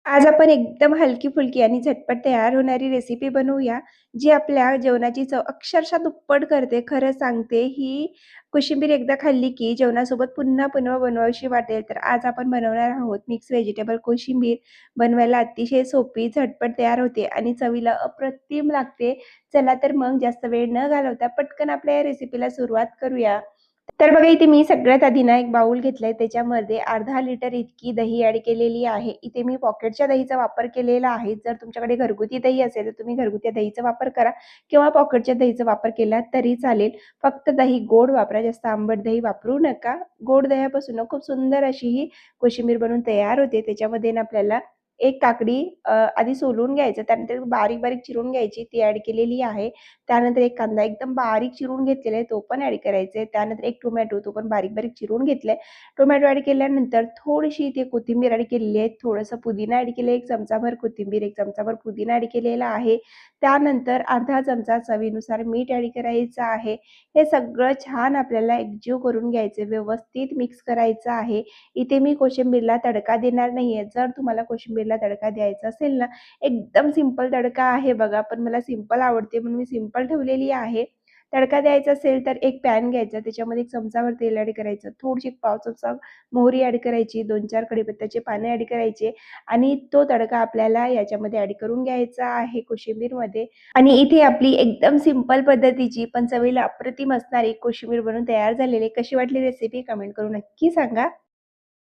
आज आपण एकदम हलकी-फुलकी आणि झटपट तयार होणारी रेसिपी बनवूया, जी आपल्या जेवणाची चव अक्षरशः दुप्पट करते. खरं सांगते, ही कोशिंबीर एकदा खाल्ली की जेवणासोबत पुन्हा-पुन्हा बनवावीशी वाटेल. तर आज आपण बनवणार आहोत मिक्स व्हेजिटेबल कोशिंबीर. बनवायला अतिशय सोपी, झटपट तयार होते आणि चवीला अप्रतिम लागते. चला तर मग जास्त वेळ न घालवता पटकन आपल्या या रेसिपीला सुरुवात करूया. तर बघा इथे मी सगळ्यात आधी ना एक बाउल घेतलाय. त्याच्यामध्ये अर्धा लिटर इतकी दही ॲड केलेली आहे. इथे मी पॉकेटच्या दहीचा वापर केलेला आहे. जर तुमच्याकडे घरगुती दही असेल तर तुम्ही घरगुती दहीचा वापर करा किंवा पॉकेटच्या दहीचा वापर केला तरी चालेल. फक्त दही गोड वापरा, जास्त आंबट दही वापरू नका. गोड दह्यापासून ना खूप सुंदर अशी ही कोशिंबीर बनून तयार होते. त्याच्यामध्ये ना आपल्याला एक काकडी आधी सोलून घ्यायचं, त्यानंतर बारीक-बारीक चिरून घ्यायची, ती ॲड केलेली आहे. त्यानंतर एक कांदा एकदम बारीक चिरून घेतलेला आहे, तो पण ॲड करायचा आहे. त्यानंतर एक टोमॅटो, तो पण बारीक-बारीक चिरून घेतलाय. टोमॅटो ॲड केल्यानंतर थोडीशी इथे कोथिंबीर ॲड केलेली आहे. थोडंसं पुदिना ॲड केलं, 1 चमचाभर कोथिंबीर, 1 चमचाभर पुदिना ॲड केलेला आहे. त्यानंतर अर्धा चमचा चवीनुसार मीठ ॲड करायचं आहे. हे सगळं छान आपल्याला एकजीव करून घ्यायचं, व्यवस्थित मिक्स करायचं आहे. इथे मी कोशिंबीरला तडका देणार नाहीये. जर तुम्हाला कोशिंबीरला तडका द्यायचा असेल ना, एकदम सिंपल तडका आहे बघा, पण मला सिंपल आवडते म्हणून मी सिंपल ठेवलेली आहे. तडका द्यायचा असेल तर एक पॅन घ्यायचा, त्याच्यामध्ये 1 चमचाभर तेल ॲड करायचं, थोडीशी पाव चमचा मोहरी ॲड करायची, 2-4 कढीपत्त्याचे पाने ॲड करायचे आणि तो तडका आपल्याला याच्यामध्ये ॲड करून घ्यायचा आहे कोशिंबीरमध्ये. आणि इथे आपली एकदम सिंपल पद्धतीची पण चवीला अप्रतिम असणारी कोशिंबीर बनून तयार झालेली आहे. कशी वाटली रेसिपी कमेंट करून नक्की सांगा.